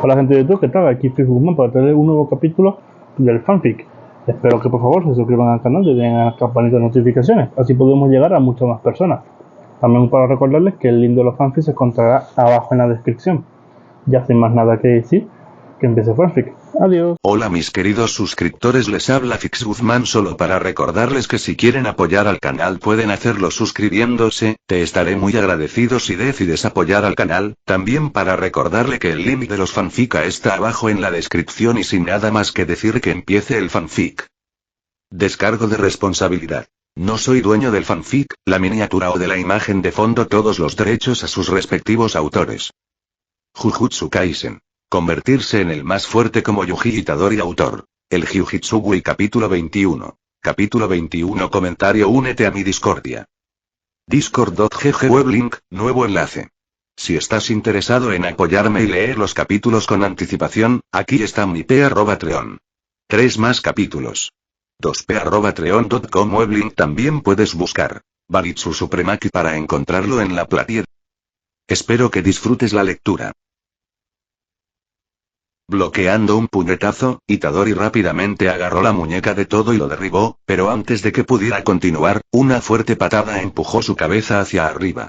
Hola gente de YouTube, ¿qué tal? Aquí Fix Guzmán para traerles un nuevo capítulo del fanfic. Espero que por favor se suscriban al canal y den a la campanita de notificaciones, así podemos llegar a muchas más personas. También para recordarles que el link de los fanfics se encontrará abajo en la descripción. Ya sin más nada que decir, que empiece fanfic. Adiós. Hola mis queridos suscriptores, les habla Fix Guzmán solo para recordarles que si quieren apoyar al canal pueden hacerlo suscribiéndose, te estaré muy agradecido si decides apoyar al canal, también para recordarle que el link de los fanfic está abajo en la descripción y sin nada más que decir que empiece el fanfic. Descargo de responsabilidad. No soy dueño del fanfic, la miniatura o de la imagen de fondo, todos los derechos a sus respectivos autores. Jujutsu Kaisen. Convertirse en el más fuerte como Yuji Itadori, autor. El Hyujitsugui capítulo 21. Capítulo 21 comentario: únete a mi discordia. Discord.gg weblink, nuevo enlace. Si estás interesado en apoyarme y leer los capítulos con anticipación, aquí está mi p@treon. 3 más capítulos. 2p@treon.com weblink también puedes buscar. Valitsu Supremaki para encontrarlo en la platier. Espero que disfrutes la lectura. Bloqueando un puñetazo, Itadori rápidamente agarró la muñeca de Todo y lo derribó, pero antes de que pudiera continuar, una fuerte patada empujó su cabeza hacia arriba.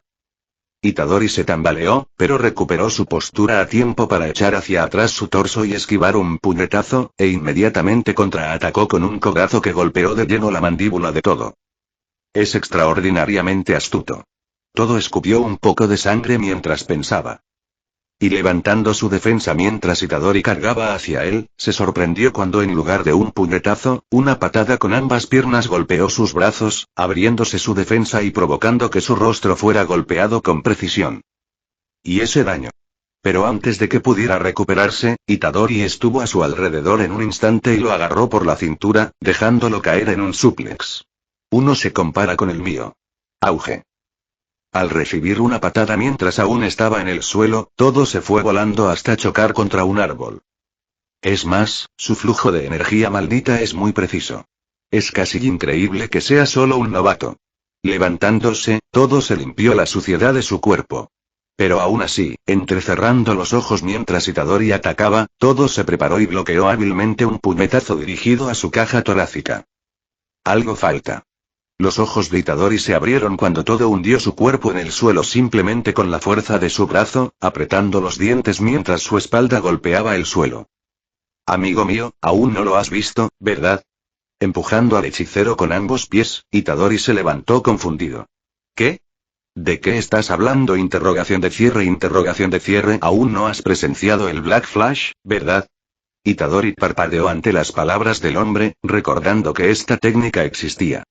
Itadori se tambaleó, pero recuperó su postura a tiempo para echar hacia atrás su torso y esquivar un puñetazo, e inmediatamente contraatacó con un codazo que golpeó de lleno la mandíbula de Todo. Es extraordinariamente astuto. Todo escupió un poco de sangre mientras pensaba. Y levantando su defensa mientras Itadori cargaba hacia él, se sorprendió cuando en lugar de un puñetazo, una patada con ambas piernas golpeó sus brazos, abriéndose su defensa y provocando que su rostro fuera golpeado con precisión. Y ese daño. Pero antes de que pudiera recuperarse, Itadori estuvo a su alrededor en un instante y lo agarró por la cintura, dejándolo caer en un suplex. Uno se compara con el mío. Auge. Al recibir una patada mientras aún estaba en el suelo, Todo se fue volando hasta chocar contra un árbol. Es más, su flujo de energía maldita es muy preciso. Es casi increíble que sea solo un novato. Levantándose, Todo se limpió la suciedad de su cuerpo. Pero aún así, entrecerrando los ojos mientras Itadori atacaba, Todo se preparó y bloqueó hábilmente un puñetazo dirigido a su caja torácica. Algo falta. Los ojos de Itadori se abrieron cuando Todo hundió su cuerpo en el suelo simplemente con la fuerza de su brazo, apretando los dientes mientras su espalda golpeaba el suelo. Amigo mío, aún no lo has visto, ¿verdad? Empujando al hechicero con ambos pies, Itadori se levantó confundido. ¿Qué? ¿De qué estás hablando? Interrogación de cierre. Aún no has presenciado el Black Flash, ¿verdad? Itadori parpadeó ante las palabras del hombre, recordando que esta técnica existía.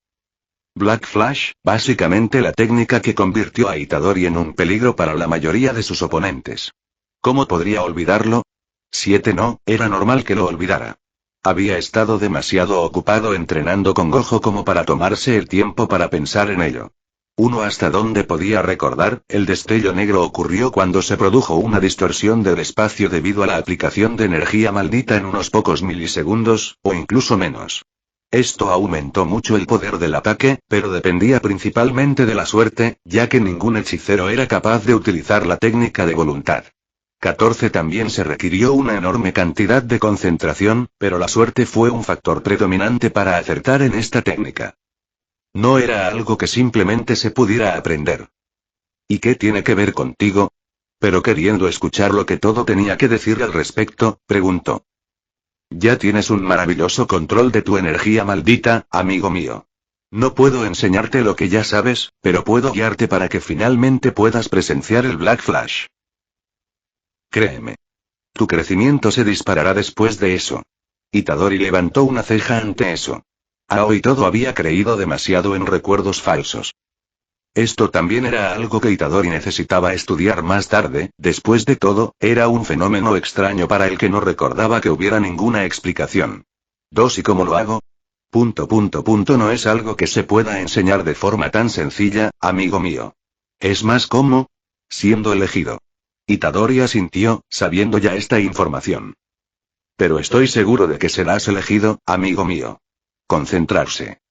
Black Flash, básicamente la técnica que convirtió a Itadori en un peligro para la mayoría de sus oponentes. ¿Cómo podría olvidarlo? 7 no, era normal que lo olvidara. Había estado demasiado ocupado entrenando con Gojo como para tomarse el tiempo para pensar en ello. 1 hasta donde podía recordar, el destello negro ocurrió cuando se produjo una distorsión del espacio debido a la aplicación de energía maldita en unos pocos milisegundos, o incluso menos. Esto aumentó mucho el poder del ataque, pero dependía principalmente de la suerte, ya que ningún hechicero era capaz de utilizar la técnica de voluntad. 14 también se requirió una enorme cantidad de concentración, pero la suerte fue un factor predominante para acertar en esta técnica. No era algo que simplemente se pudiera aprender. ¿Y qué tiene que ver contigo? Pero queriendo escuchar lo que Todo tenía que decir al respecto, preguntó. Ya tienes un maravilloso control de tu energía maldita, amigo mío. No puedo enseñarte lo que ya sabes, pero puedo guiarte para que finalmente puedas presenciar el Black Flash. Créeme. Tu crecimiento se disparará después de eso. Itadori levantó una ceja ante eso. Aoi Todo había creído demasiado en recuerdos falsos. Esto también era algo que Itadori necesitaba estudiar más tarde, después de todo, era un fenómeno extraño para el que no recordaba que hubiera ninguna explicación. 2 ¿Y cómo lo hago? No es algo que se pueda enseñar de forma tan sencilla, amigo mío. Es más como siendo elegido. Itadori asintió, sabiendo ya esta información. Pero estoy seguro de que serás elegido, amigo mío. Concentrarse.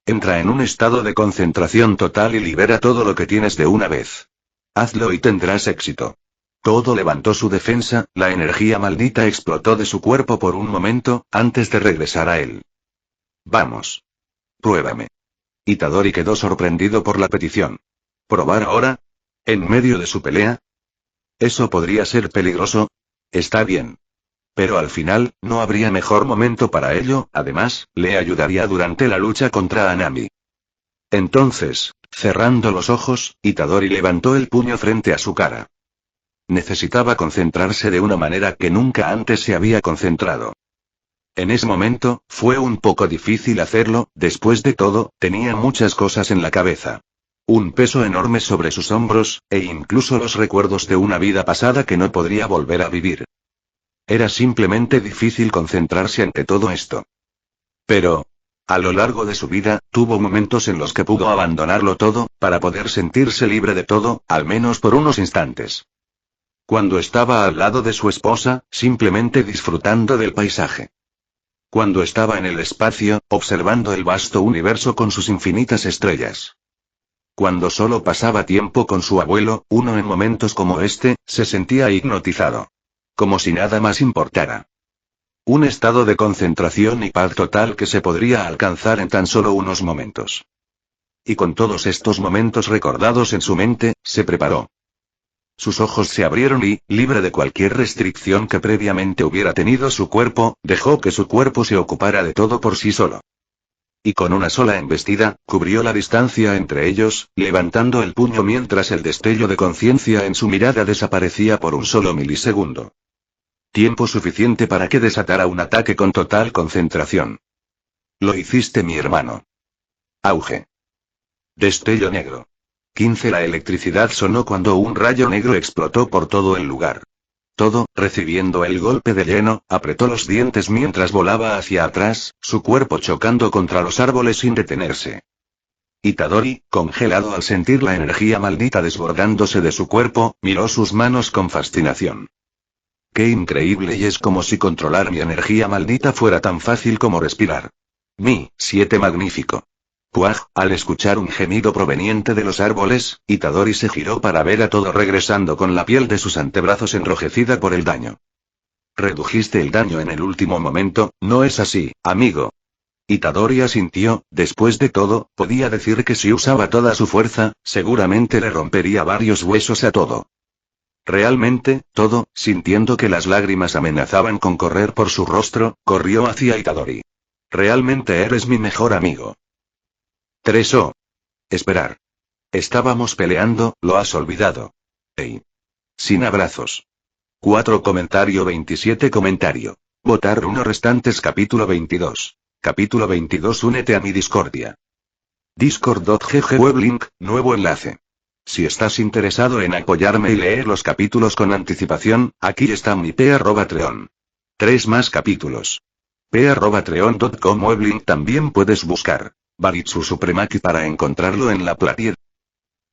Entra en un estado de concentración total y libera todo lo que tienes de una vez. Hazlo y tendrás éxito. Todo levantó su defensa, la energía maldita explotó de su cuerpo por un momento, antes de regresar a él. Vamos. Pruébame. Itadori quedó sorprendido por la petición. ¿Probar ahora? ¿En medio de su pelea? Eso podría ser peligroso. Está bien. Pero al final, no habría mejor momento para ello, además, le ayudaría durante la lucha contra Anami. Entonces, cerrando los ojos, Itadori levantó el puño frente a su cara. Necesitaba concentrarse de una manera que nunca antes se había concentrado. En ese momento, fue un poco difícil hacerlo, después de todo, tenía muchas cosas en la cabeza. Un peso enorme sobre sus hombros, e incluso los recuerdos de una vida pasada que no podría volver a vivir. Era simplemente difícil concentrarse ante todo esto. Pero, a lo largo de su vida, tuvo momentos en los que pudo abandonarlo todo, para poder sentirse libre de todo, al menos por unos instantes. Cuando estaba al lado de su esposa, simplemente disfrutando del paisaje. Cuando estaba en el espacio, observando el vasto universo con sus infinitas estrellas. Cuando solo pasaba tiempo con su abuelo, uno en momentos como este, se sentía hipnotizado. Como si nada más importara. Un estado de concentración y paz total que se podría alcanzar en tan solo unos momentos. Y con todos estos momentos recordados en su mente, se preparó. Sus ojos se abrieron y, libre de cualquier restricción que previamente hubiera tenido su cuerpo, dejó que su cuerpo se ocupara de todo por sí solo. Y con una sola embestida, cubrió la distancia entre ellos, levantando el puño mientras el destello de conciencia en su mirada desaparecía por un solo milisegundo. Tiempo suficiente para que desatara un ataque con total concentración. Lo hiciste, mi hermano. Auge. Destello negro. 15. La electricidad sonó cuando un rayo negro explotó por todo el lugar. Todo, recibiendo el golpe de lleno, apretó los dientes mientras volaba hacia atrás, su cuerpo chocando contra los árboles sin detenerse. Itadori, congelado al sentir la energía maldita desbordándose de su cuerpo, miró sus manos con fascinación. ¡Qué increíble! Y es como si controlar mi energía maldita fuera tan fácil como respirar. Mi 7 magnífico. Puaj, al escuchar un gemido proveniente de los árboles, Itadori se giró para ver a todo regresando con la piel de sus antebrazos enrojecida por el daño. Redujiste el daño en el último momento, ¿no es así, amigo? Itadori asintió, después de todo, podía decir que si usaba toda su fuerza, seguramente le rompería varios huesos a todo. Realmente, todo, sintiendo que las lágrimas amenazaban con correr por su rostro, corrió hacia Itadori. Realmente eres mi mejor amigo. 3. Oh. Esperar. Estábamos peleando, lo has olvidado. Ey. Sin abrazos. 4. Comentario 27. Comentario. Votar 1 restantes. Capítulo 22. Capítulo 22. Únete a mi discordia. Discord.gg Weblink, nuevo enlace. Si estás interesado en apoyarme y leer los capítulos con anticipación, aquí está mi p@treon. 3 más capítulos. p@treon.com Weblink también puedes buscar. Baritsu Supremaki para encontrarlo en la platir.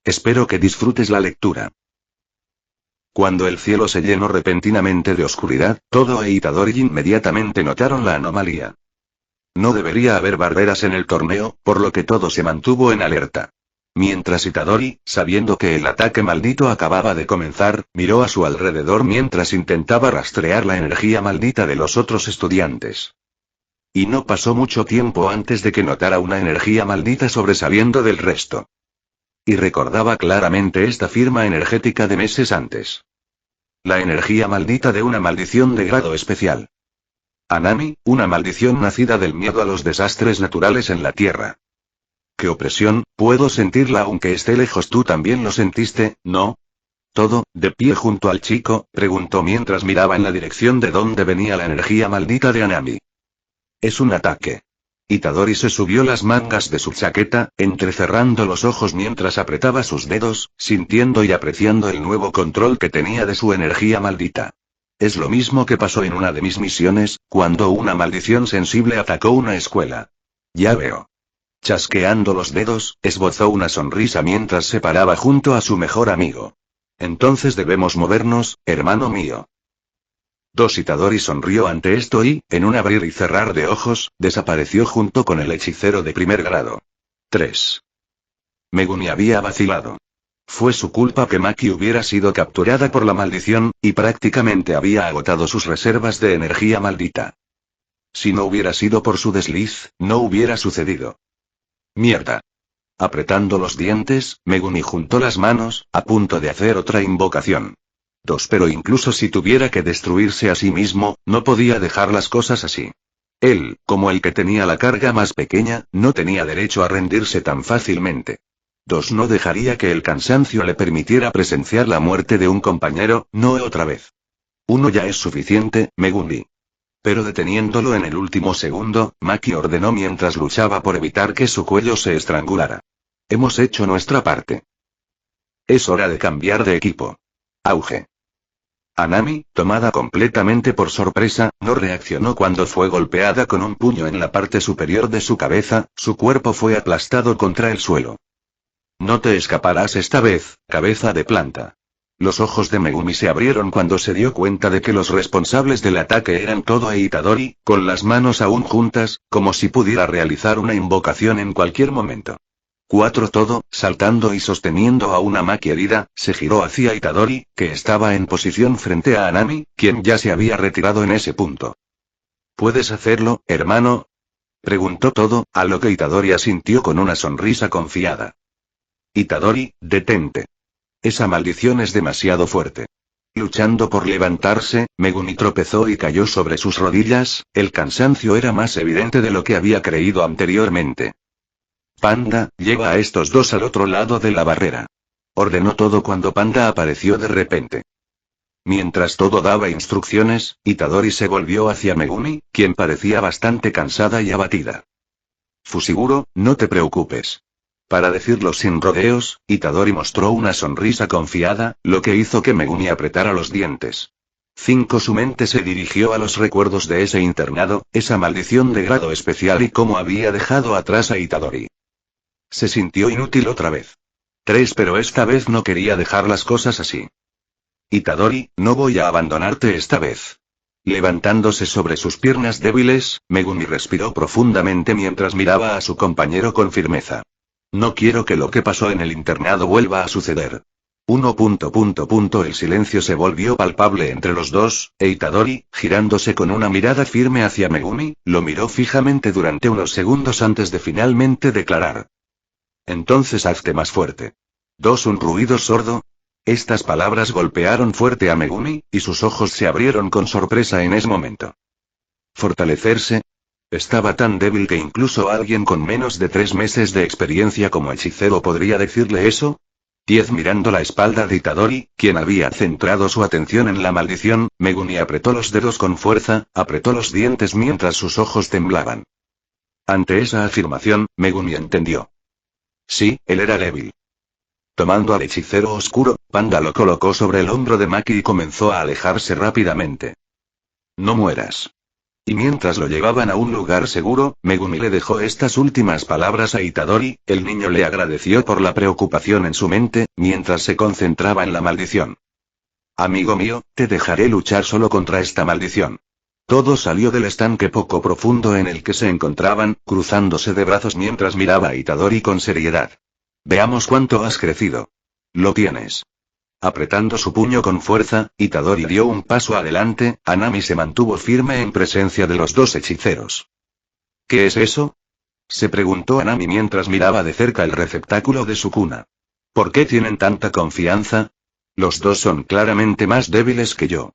Espero que disfrutes la lectura. Cuando el cielo se llenó repentinamente de oscuridad, Todo e Itadori inmediatamente notaron la anomalía. No debería haber barreras en el torneo, por lo que todo se mantuvo en alerta. Mientras Itadori, sabiendo que el ataque maldito acababa de comenzar, miró a su alrededor mientras intentaba rastrear la energía maldita de los otros estudiantes. Y no pasó mucho tiempo antes de que notara una energía maldita sobresaliendo del resto. Y recordaba claramente esta firma energética de meses antes. La energía maldita de una maldición de grado especial. Anami, una maldición nacida del miedo a los desastres naturales en la Tierra. ¡Qué opresión! Puedo sentirla aunque esté lejos. Tú también lo sentiste, ¿no? Todo, de pie junto al chico, preguntó mientras miraba en la dirección de donde venía la energía maldita de Anami. Es un ataque. Itadori se subió las mangas de su chaqueta, entrecerrando los ojos mientras apretaba sus dedos, sintiendo y apreciando el nuevo control que tenía de su energía maldita. Es lo mismo que pasó en una de mis misiones, cuando una maldición sensible atacó una escuela. Ya veo. Chasqueando los dedos, esbozó una sonrisa mientras se paraba junto a su mejor amigo. Entonces debemos movernos, hermano mío. 2. Itadori sonrió ante esto y, en un abrir y cerrar de ojos, desapareció junto con el hechicero de primer grado. 3. Megumi había vacilado. Fue su culpa que Maki hubiera sido capturada por la maldición, y prácticamente había agotado sus reservas de energía maldita. Si no hubiera sido por su desliz, no hubiera sucedido. Mierda. Apretando los dientes, Megumi juntó las manos, a punto de hacer otra invocación. Pero incluso si tuviera que destruirse a sí mismo, no podía dejar las cosas así. Él, como el que tenía la carga más pequeña, no tenía derecho a rendirse tan fácilmente. No dejaría que el cansancio le permitiera presenciar la muerte de un compañero, no otra vez. Uno ya es suficiente, Megumi. Pero deteniéndolo en el último segundo, Maki ordenó mientras luchaba por evitar que su cuello se estrangulara. Hemos hecho nuestra parte. Es hora de cambiar de equipo. Auge. Anami, tomada completamente por sorpresa, no reaccionó cuando fue golpeada con un puño en la parte superior de su cabeza, su cuerpo fue aplastado contra el suelo. No te escaparás esta vez, cabeza de planta. Los ojos de Megumi se abrieron cuando se dio cuenta de que los responsables del ataque eran Todo e Itadori, con las manos aún juntas, como si pudiera realizar una invocación en cualquier momento. Todo, saltando y sosteniendo a una Maki herida, se giró hacia Itadori, que estaba en posición frente a Anami, quien ya se había retirado en ese punto. ¿Puedes hacerlo, hermano? Preguntó Todo, a lo que Itadori asintió con una sonrisa confiada. Itadori, detente. Esa maldición es demasiado fuerte. Luchando por levantarse, Megumi tropezó y cayó sobre sus rodillas, el cansancio era más evidente de lo que había creído anteriormente. Panda, lleva a estos dos al otro lado de la barrera. Ordenó Todo cuando Panda apareció de repente. Mientras Todo daba instrucciones, Itadori se volvió hacia Megumi, quien parecía bastante cansada y abatida. Fushiguro, no te preocupes. Para decirlo sin rodeos, Itadori mostró una sonrisa confiada, lo que hizo que Megumi apretara los dientes. Su mente se dirigió a los recuerdos de ese internado, esa maldición de grado especial y cómo había dejado atrás a Itadori. Se sintió inútil otra vez. Pero esta vez no quería dejar las cosas así. Itadori, no voy a abandonarte esta vez. Levantándose sobre sus piernas débiles, Megumi respiró profundamente mientras miraba a su compañero con firmeza. No quiero que lo que pasó en el internado vuelva a suceder. El silencio se volvió palpable entre los dos, e Itadori, girándose con una mirada firme hacia Megumi, lo miró fijamente durante unos segundos antes de finalmente declarar. Entonces hazte más fuerte. Un ruido sordo. Estas palabras golpearon fuerte a Megumi, y sus ojos se abrieron con sorpresa en ese momento. ¿Fortalecerse? Estaba tan débil que incluso alguien con menos de 3 meses de experiencia como hechicero podría decirle eso. Mirando la espalda de Itadori, quien había centrado su atención en la maldición, Megumi apretó los dedos con fuerza, apretó los dientes mientras sus ojos temblaban. Ante esa afirmación, Megumi entendió. Sí, él era débil. Tomando al hechicero oscuro, Panda lo colocó sobre el hombro de Maki y comenzó a alejarse rápidamente. No mueras. Y mientras lo llevaban a un lugar seguro, Megumi le dejó estas últimas palabras a Itadori, el niño le agradeció por la preocupación en su mente, mientras se concentraba en la maldición. Amigo mío, te dejaré luchar solo contra esta maldición. Todo salió del estanque poco profundo en el que se encontraban, cruzándose de brazos mientras miraba a Itadori con seriedad. Veamos cuánto has crecido. Lo tienes. Apretando su puño con fuerza, Itadori dio un paso adelante, Anami se mantuvo firme en presencia de los dos hechiceros. ¿Qué es eso? Se preguntó Anami mientras miraba de cerca el receptáculo de su cuna. ¿Por qué tienen tanta confianza? Los dos son claramente más débiles que yo.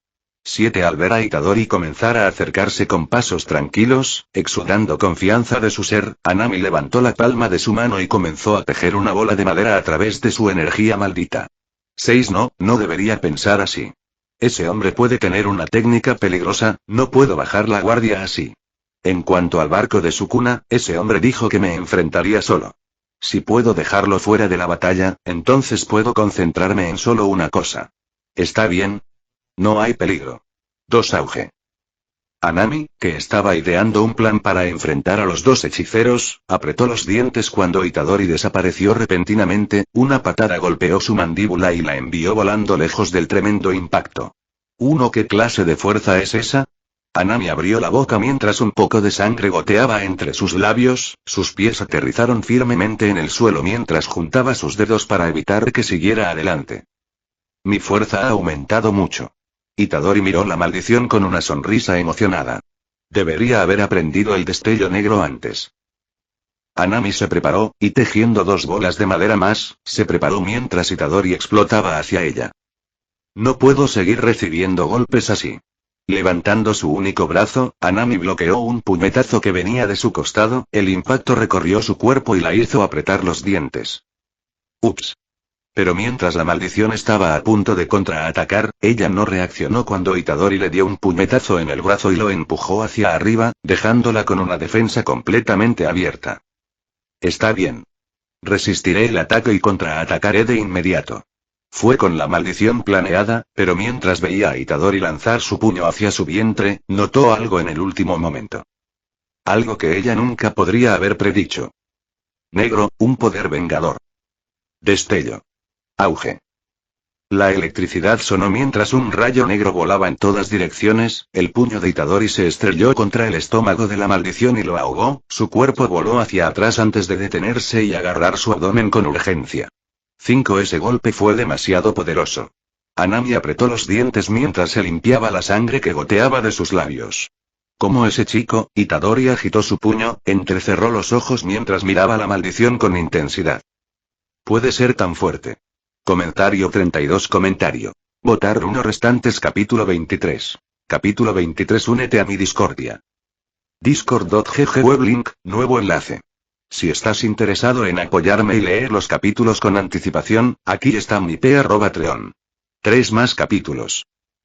Al ver a Itadori comenzar a acercarse con pasos tranquilos, exudando confianza de su ser, Anami levantó la palma de su mano y comenzó a tejer una bola de madera a través de su energía maldita. No debería pensar así. Ese hombre puede tener una técnica peligrosa, no puedo bajar la guardia así. En cuanto al barco de su cuna, ese hombre dijo que me enfrentaría solo. Si puedo dejarlo fuera de la batalla, entonces puedo concentrarme en solo una cosa. ¿Está bien? No hay peligro. Auge. Anami, que estaba ideando un plan para enfrentar a los dos hechiceros, apretó los dientes cuando Itadori desapareció repentinamente, una patada golpeó su mandíbula y la envió volando lejos del tremendo impacto. ¿Qué clase de fuerza es esa? Anami abrió la boca mientras un poco de sangre goteaba entre sus labios, sus pies aterrizaron firmemente en el suelo mientras juntaba sus dedos para evitar que siguiera adelante. Mi fuerza ha aumentado mucho. Itadori miró la maldición con una sonrisa emocionada. Debería haber aprendido el destello negro antes. Anami se preparó, y tejiendo 2 bolas de madera más, se preparó mientras Itadori explotaba hacia ella. No puedo seguir recibiendo golpes así. Levantando su único brazo, Anami bloqueó un puñetazo que venía de su costado, el impacto recorrió su cuerpo y la hizo apretar los dientes. Ups. Pero mientras la maldición estaba a punto de contraatacar, ella no reaccionó cuando Itadori le dio un puñetazo en el brazo y lo empujó hacia arriba, dejándola con una defensa completamente abierta. Está bien. Resistiré el ataque y contraatacaré de inmediato. Fue con la maldición planeada, pero mientras veía a Itadori lanzar su puño hacia su vientre, notó algo en el último momento. Algo que ella nunca podría haber predicho. Negro, un poder vengador. Destello. Auge. La electricidad sonó mientras un rayo negro volaba en todas direcciones, el puño de Itadori se estrelló contra el estómago de la maldición y lo ahogó, su cuerpo voló hacia atrás antes de detenerse y agarrar su abdomen con urgencia. 5. Ese golpe fue demasiado poderoso. Anami apretó los dientes mientras se limpiaba la sangre que goteaba de sus labios. Como ese chico, Itadori agitó su puño, entrecerró los ojos mientras miraba la maldición con intensidad. Puede ser tan fuerte. Comentario 32. Votar 1 restantes. Capítulo 23. Capítulo 23. Únete a mi discordia. Discord.gg Weblink, nuevo enlace. Si estás interesado en apoyarme y leer los capítulos con anticipación, aquí está mi Patreon. 3 más capítulos.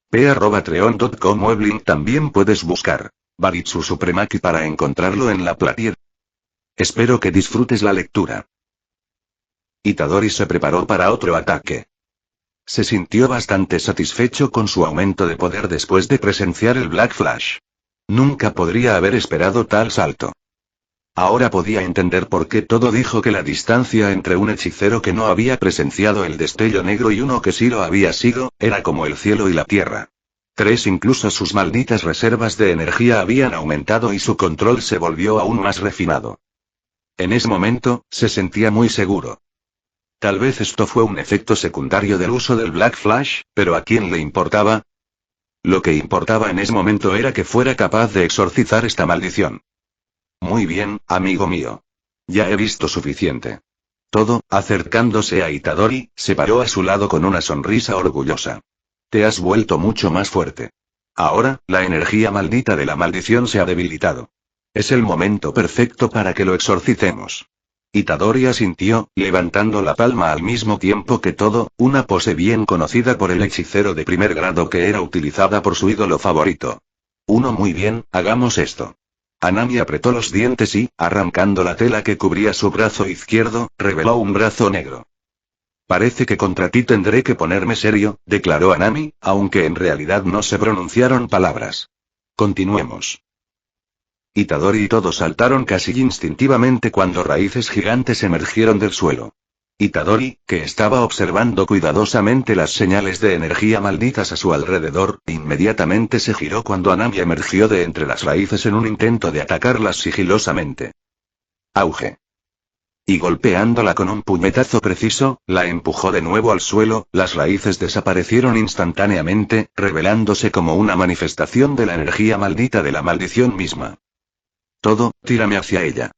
Patreon.com Weblink también puedes buscar Baritsu Supremaki para encontrarlo en la Platier. Espero que disfrutes la lectura. Itadori se preparó para otro ataque. Se sintió bastante satisfecho con su aumento de poder después de presenciar el Black Flash. Nunca podría haber esperado tal salto. Ahora podía entender por qué todo dijo que la distancia entre un hechicero que no había presenciado el destello negro y uno que sí lo había sido, era como el cielo y la tierra. 3. Incluso sus malditas reservas de energía habían aumentado y su control se volvió aún más refinado. En ese momento, se sentía muy seguro. Tal vez esto fue un efecto secundario del uso del Black Flash, pero ¿a quién le importaba? Lo que importaba en ese momento era que fuera capaz de exorcizar esta maldición. Muy bien, amigo mío. Ya he visto suficiente. Todo, acercándose a Itadori, se paró a su lado con una sonrisa orgullosa. Te has vuelto mucho más fuerte. Ahora, la energía maldita de la maldición se ha debilitado. Es el momento perfecto para que lo exorcicemos. Itadori asintió, levantando la palma al mismo tiempo que todo, una pose bien conocida por el hechicero de primer grado que era utilizada por su ídolo favorito. Muy bien, hagamos esto. Anami apretó los dientes y, arrancando la tela que cubría su brazo izquierdo, reveló un brazo negro. Parece que contra ti tendré que ponerme serio, declaró Anami, aunque en realidad no se pronunciaron palabras. Continuemos. Itadori y todos saltaron casi instintivamente cuando raíces gigantes emergieron del suelo. Itadori, que estaba observando cuidadosamente las señales de energía malditas a su alrededor, inmediatamente se giró cuando Anami emergió de entre las raíces en un intento de atacarlas sigilosamente. Auge. Y golpeándola con un puñetazo preciso, la empujó de nuevo al suelo, las raíces desaparecieron instantáneamente, revelándose como una manifestación de la energía maldita de la maldición misma. Todo, tírame hacia ella.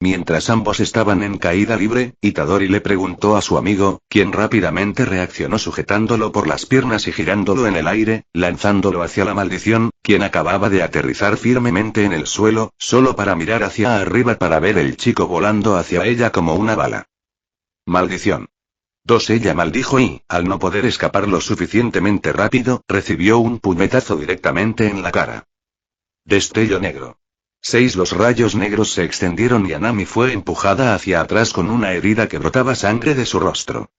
Mientras ambos estaban en caída libre, Itadori le preguntó a su amigo, quien rápidamente reaccionó sujetándolo por las piernas y girándolo en el aire, lanzándolo hacia la maldición, quien acababa de aterrizar firmemente en el suelo, solo para mirar hacia arriba para ver el chico volando hacia ella como una bala. Maldición. 2. Ella maldijo y, al no poder escapar lo suficientemente rápido, recibió un puñetazo directamente en la cara. Destello negro. 6. Los rayos negros se extendieron y Anami fue empujada hacia atrás con una herida que brotaba sangre de su rostro.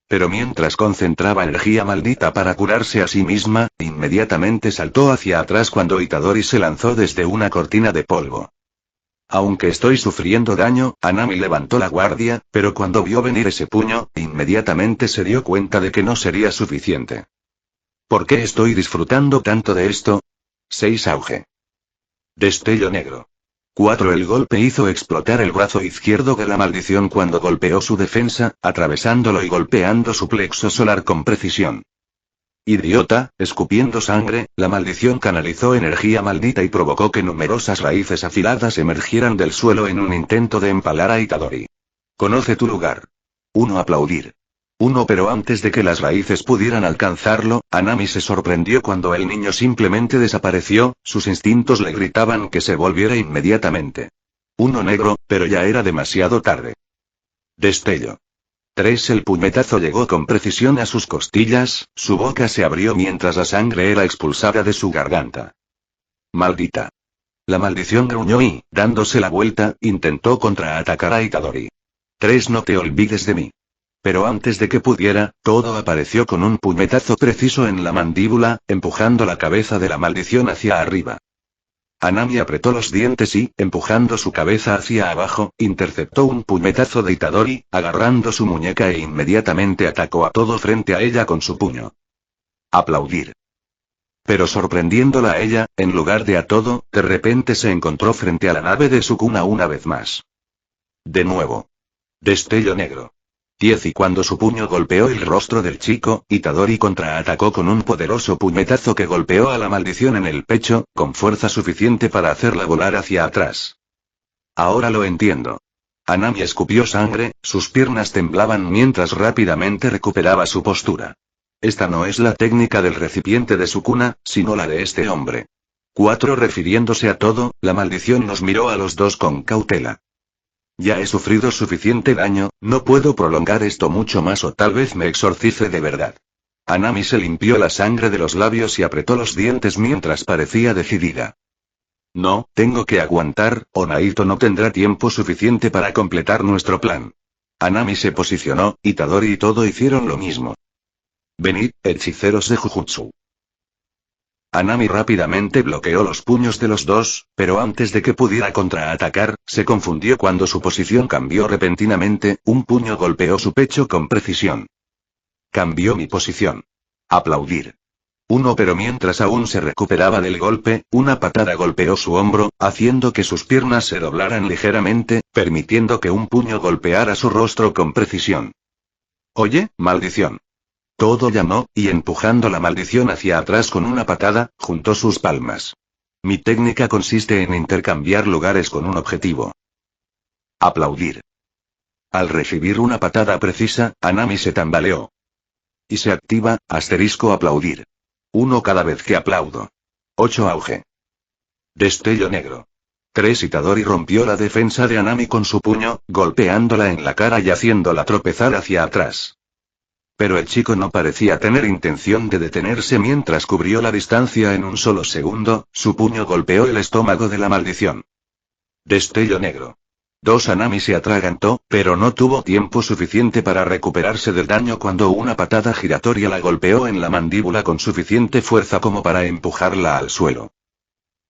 Pero mientras concentraba energía maldita para curarse a sí misma, inmediatamente saltó hacia atrás cuando Itadori se lanzó desde una cortina de polvo. Aunque estoy sufriendo daño, Anami levantó la guardia, pero cuando vio venir ese puño, inmediatamente se dio cuenta de que no sería suficiente. ¿Por qué estoy disfrutando tanto de esto? 6 auge. Destello negro. 4 El golpe hizo explotar el brazo izquierdo de la maldición cuando golpeó su defensa, atravesándolo y golpeando su plexo solar con precisión. Idiota, escupiendo sangre, la maldición canalizó energía maldita y provocó que numerosas raíces afiladas emergieran del suelo en un intento de empalar a Itadori. Conoce tu lugar. 1 Aplaudir. 1 Pero antes de que las raíces pudieran alcanzarlo, Anami se sorprendió cuando el niño simplemente desapareció, sus instintos le gritaban que se volviera inmediatamente. 1 Negro, pero ya era demasiado tarde. Destello. 3 El puñetazo llegó con precisión a sus costillas, su boca se abrió mientras la sangre era expulsada de su garganta. Maldita. La maldición gruñó y, dándose la vuelta, intentó contraatacar a Itadori. 3 No te olvides de mí. Pero antes de que pudiera, todo apareció con un puñetazo preciso en la mandíbula, empujando la cabeza de la maldición hacia arriba. Anami apretó los dientes y, empujando su cabeza hacia abajo, interceptó un puñetazo de Itadori, agarrando su muñeca e inmediatamente atacó a todo frente a ella con su puño. Aplaudir. Pero sorprendiéndola a ella, en lugar de a todo, de repente se encontró frente a la nave de Sukuna una vez más. De nuevo. Destello negro. 10 Y cuando su puño golpeó el rostro del chico, Itadori contraatacó con un poderoso puñetazo que golpeó a la maldición en el pecho, con fuerza suficiente para hacerla volar hacia atrás. Ahora lo entiendo. Anami escupió sangre, sus piernas temblaban mientras rápidamente recuperaba su postura. Esta no es la técnica del recipiente de Sukuna, sino la de este hombre. 4 Refiriéndose a todo, la maldición nos miró a los dos con cautela. Ya he sufrido suficiente daño, no puedo prolongar esto mucho más o tal vez me exorcice de verdad. Anami se limpió la sangre de los labios y apretó los dientes mientras parecía decidida. No, tengo que aguantar, o Naito no tendrá tiempo suficiente para completar nuestro plan. Anami se posicionó, Itadori y todo hicieron lo mismo. Venid, hechiceros de Jujutsu. Anami rápidamente bloqueó los puños de los dos, pero antes de que pudiera contraatacar, se confundió cuando su posición cambió repentinamente, un puño golpeó su pecho con precisión. Cambió mi posición. Aplaudir. 1 Pero mientras aún se recuperaba del golpe, una patada golpeó su hombro, haciendo que sus piernas se doblaran ligeramente, permitiendo que un puño golpeara su rostro con precisión. Oye, maldición. Todo llamó, y empujando la maldición hacia atrás con una patada, juntó sus palmas. Mi técnica consiste en intercambiar lugares con un objetivo. Aplaudir. Al recibir una patada precisa, Anami se tambaleó. Y se activa, *aplaudir. 1 Cada vez que aplaudo. 8 Auge. Destello negro. 3 Itadori rompió la defensa de Anami con su puño, golpeándola en la cara y haciéndola tropezar hacia atrás. Pero el chico no parecía tener intención de detenerse mientras cubrió la distancia en un solo segundo, su puño golpeó el estómago de la maldición. Destello negro. 2 Anami se atragantó, pero no tuvo tiempo suficiente para recuperarse del daño cuando una patada giratoria la golpeó en la mandíbula con suficiente fuerza como para empujarla al suelo.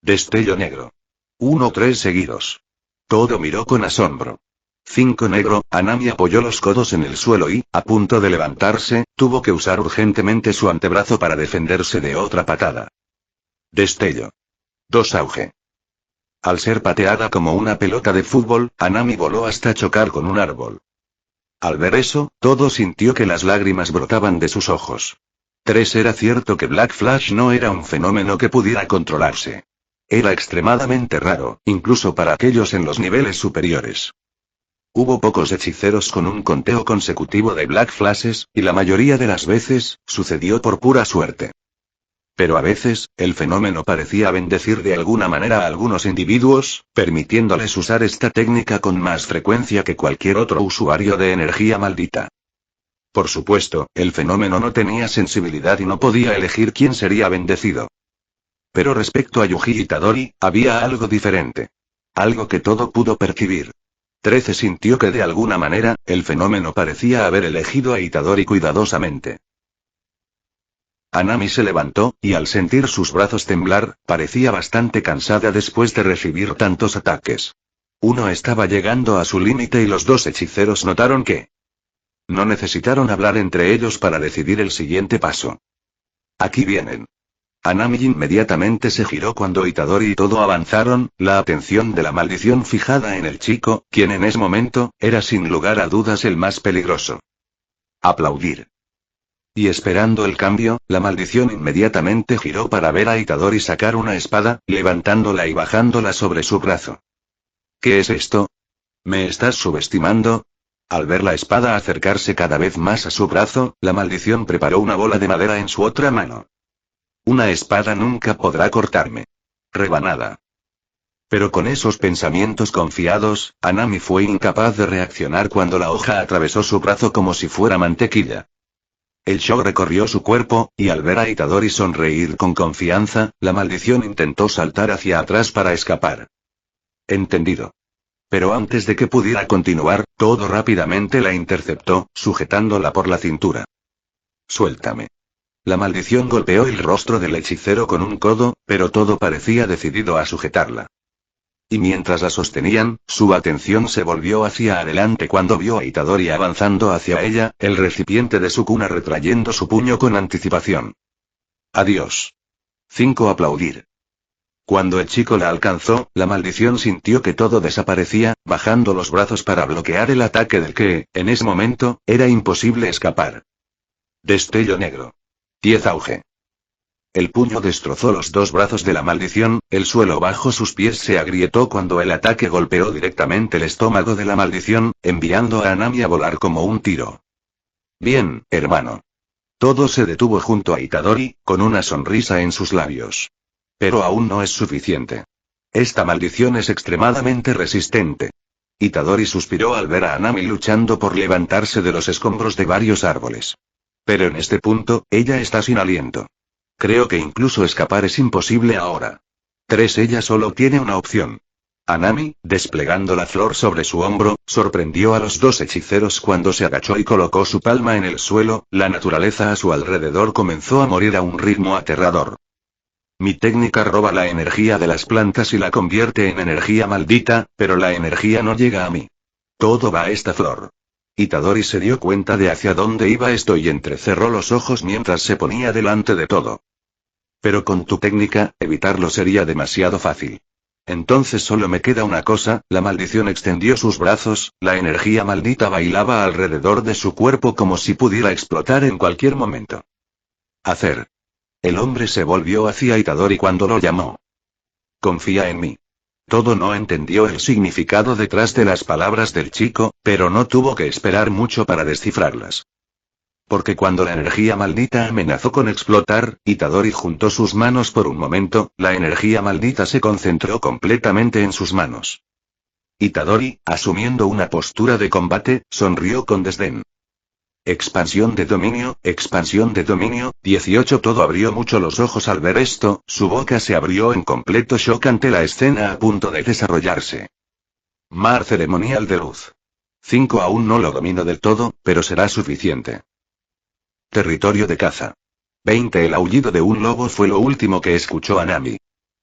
Destello negro. 1-3 seguidos. Todo miró con asombro. 5 Negro, Anami apoyó los codos en el suelo y, a punto de levantarse, tuvo que usar urgentemente su antebrazo para defenderse de otra patada. Destello. 2 Auge. Al ser pateada como una pelota de fútbol, Anami voló hasta chocar con un árbol. Al ver eso, todo sintió que las lágrimas brotaban de sus ojos. 3 Era cierto que Black Flash no era un fenómeno que pudiera controlarse. Era extremadamente raro, incluso para aquellos en los niveles superiores. Hubo pocos hechiceros con un conteo consecutivo de Black Flashes, y la mayoría de las veces, sucedió por pura suerte. Pero a veces, el fenómeno parecía bendecir de alguna manera a algunos individuos, permitiéndoles usar esta técnica con más frecuencia que cualquier otro usuario de energía maldita. Por supuesto, el fenómeno no tenía sensibilidad y no podía elegir quién sería bendecido. Pero respecto a Yuji Itadori, había algo diferente. Algo que todo pudo percibir. 13 sintió que de alguna manera, el fenómeno parecía haber elegido a Itadori cuidadosamente. Anami se levantó, y al sentir sus brazos temblar, parecía bastante cansada después de recibir tantos ataques. Uno estaba llegando a su límite y los dos hechiceros notaron que no necesitaron hablar entre ellos para decidir el siguiente paso. Aquí vienen. Anami inmediatamente se giró cuando Itadori y todo avanzaron, la atención de la maldición fijada en el chico, quien en ese momento, era sin lugar a dudas el más peligroso. Aplaudir. Y esperando el cambio, la maldición inmediatamente giró para ver a Itadori sacar una espada, levantándola y bajándola sobre su brazo. ¿Qué es esto? ¿Me estás subestimando? Al ver la espada acercarse cada vez más a su brazo, la maldición preparó una bola de madera en su otra mano. Una espada nunca podrá cortarme. Rebanada. Pero con esos pensamientos confiados, Anami fue incapaz de reaccionar cuando la hoja atravesó su brazo como si fuera mantequilla. El shock recorrió su cuerpo, y al ver a Itadori sonreír con confianza, la maldición intentó saltar hacia atrás para escapar. Entendido. Pero antes de que pudiera continuar, todo rápidamente la interceptó, sujetándola por la cintura. Suéltame. La maldición golpeó el rostro del hechicero con un codo, pero todo parecía decidido a sujetarla. Y mientras la sostenían, su atención se volvió hacia adelante cuando vio a Itadori avanzando hacia ella, el recipiente de su cuna retrayendo su puño con anticipación. Adiós. 5. Aplaudir. Cuando el chico la alcanzó, la maldición sintió que todo desaparecía, bajando los brazos para bloquear el ataque del que, en ese momento, era imposible escapar. Destello negro. 10. Auge. El puño destrozó los dos brazos de la maldición, el suelo bajo sus pies se agrietó cuando el ataque golpeó directamente el estómago de la maldición, enviando a Anami a volar como un tiro. Bien, hermano. Todo se detuvo junto a Itadori, con una sonrisa en sus labios. Pero aún no es suficiente. Esta maldición es extremadamente resistente. Itadori suspiró al ver a Anami luchando por levantarse de los escombros de varios árboles. Pero en este punto, ella está sin aliento. Creo que incluso escapar es imposible ahora. 3. Ella solo tiene una opción. Anami, desplegando la flor sobre su hombro, sorprendió a los dos hechiceros cuando se agachó y colocó su palma en el suelo, la naturaleza a su alrededor comenzó a morir a un ritmo aterrador. Mi técnica roba la energía de las plantas y la convierte en energía maldita, pero la energía no llega a mí. Todo va a esta flor. Itadori se dio cuenta de hacia dónde iba esto y entrecerró los ojos mientras se ponía delante de todo. Pero con tu técnica, evitarlo sería demasiado fácil. Entonces solo me queda una cosa, la maldición extendió sus brazos, la energía maldita bailaba alrededor de su cuerpo como si pudiera explotar en cualquier momento. Hacer. El hombre se volvió hacia Itadori cuando lo llamó. Confía en mí. Todo no entendió el significado detrás de las palabras del chico, pero no tuvo que esperar mucho para descifrarlas. Porque cuando la energía maldita amenazó con explotar, Itadori juntó sus manos por un momento, la energía maldita se concentró completamente en sus manos. Itadori, asumiendo una postura de combate, sonrió con desdén. Expansión de dominio, 18. Todo abrió mucho los ojos al ver esto, su boca se abrió en completo shock ante la escena a punto de desarrollarse. Mar ceremonial de luz. 5. Aún no lo domino del todo, pero será suficiente. Territorio de caza. 20. El aullido de un lobo fue lo último que escuchó Anami.